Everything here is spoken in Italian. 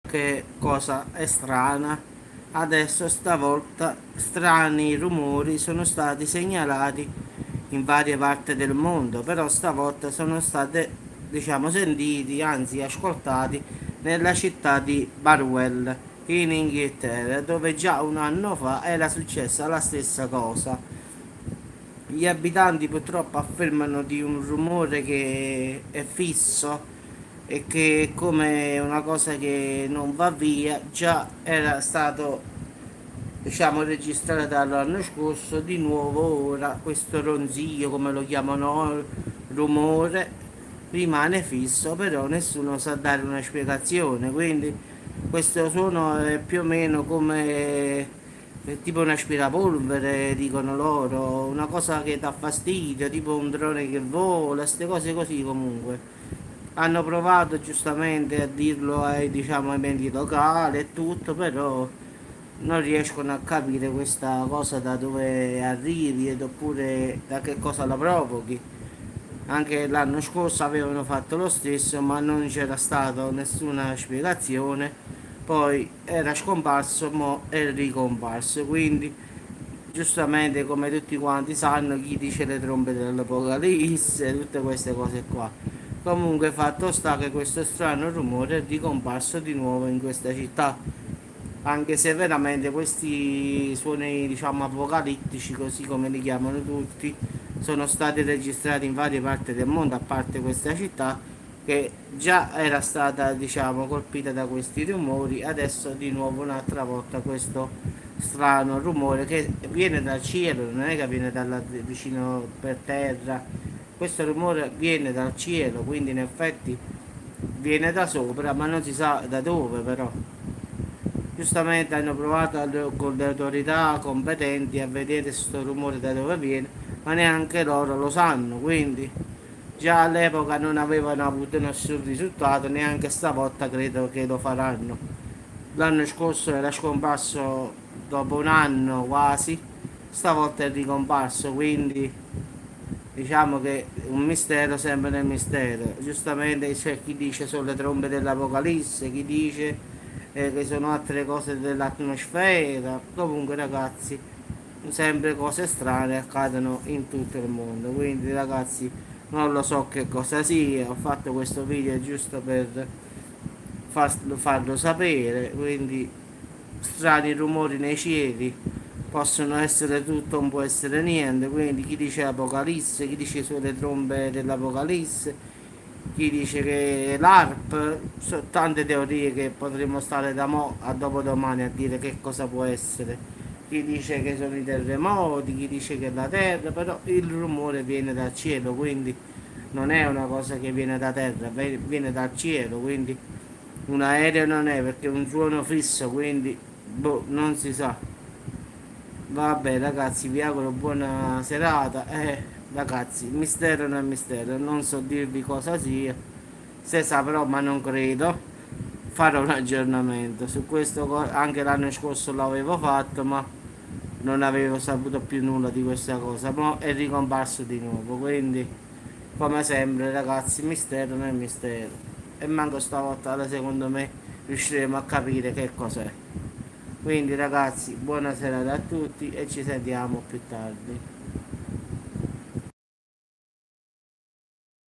che cosa è strana. Adesso stavolta strani rumori sono stati segnalati in varie parti del mondo, però stavolta sono state, diciamo, sentiti, anzi ascoltati nella città di Barwell in Inghilterra, dove già un anno fa era successa la stessa cosa. Gli abitanti purtroppo affermano di un rumore che è fisso e che è come una cosa che non va via, già era stato, diciamo, registrato l'anno scorso. Di nuovo ora questo ronzio, come lo chiamano, rumore, rimane fisso, però nessuno sa dare una spiegazione. Quindi questo suono è più o meno come tipo un aspirapolvere, dicono loro, una cosa che dà fastidio, tipo un drone che vola, queste cose così comunque. Hanno provato giustamente a dirlo ai, diciamo, ai media locali e tutto, però non riescono a capire questa cosa da dove arrivi ed oppure da che cosa la provochi. Anche l'anno scorso avevano fatto lo stesso, ma non c'era stata nessuna spiegazione. Poi era scomparso, mo è ricomparso. Quindi, giustamente, come tutti quanti sanno, chi dice le trombe dell'Apocalisse, tutte queste cose qua. Comunque, fatto sta che questo strano rumore è ricomparso di nuovo in questa città, anche se veramente questi suoni, diciamo, apocalittici, così come li chiamano tutti, sono stati registrati in varie parti del mondo, a parte questa città che già era stata, diciamo, colpita da questi rumori. Adesso di nuovo un'altra volta questo strano rumore che viene dal cielo, non è che viene dalla, vicino per terra. Questo rumore viene dal cielo, quindi in effetti viene da sopra, ma non si sa da dove. Però giustamente hanno provato con le autorità competenti a vedere questo rumore da dove viene, ma neanche loro lo sanno. Quindi già all'epoca non avevano avuto nessun risultato, neanche stavolta credo che lo faranno. L'anno scorso era scomparso dopo un anno quasi, stavolta è ricomparso, quindi diciamo che un mistero sempre nel mistero. Giustamente c'è chi dice sono le trombe dell'Apocalisse, chi dice che sono altre cose dell'atmosfera. Comunque ragazzi, sempre cose strane accadono in tutto il mondo. Quindi ragazzi, non lo so che cosa sia, ho fatto questo video giusto per farlo sapere. Quindi strani rumori nei cieli possono essere tutto, non può essere niente. Quindi chi dice Apocalisse, chi dice sulle trombe dell'Apocalisse, chi dice che l'ARP, sono tante teorie che potremmo stare da mo a dopodomani a dire che cosa può essere. Chi dice che sono i terremoti, chi dice che è la terra, però il rumore viene dal cielo, quindi non è una cosa che viene da terra, viene dal cielo. Quindi un aereo non è, perché è un suono fisso, quindi boh, non si sa. Vabbè ragazzi, vi auguro buona serata. Ragazzi, il mistero non è mistero, non so dirvi cosa sia. Se saprò, ma non credo, farò un aggiornamento su questo. Anche l'anno scorso l'avevo fatto, ma non avevo saputo più nulla di questa cosa. Ma è ricomparso di nuovo, quindi come sempre ragazzi, mistero non è mistero. E manco stavolta, secondo me, riusciremo a capire che cos'è. Quindi ragazzi, buona serata a tutti e ci sentiamo più tardi.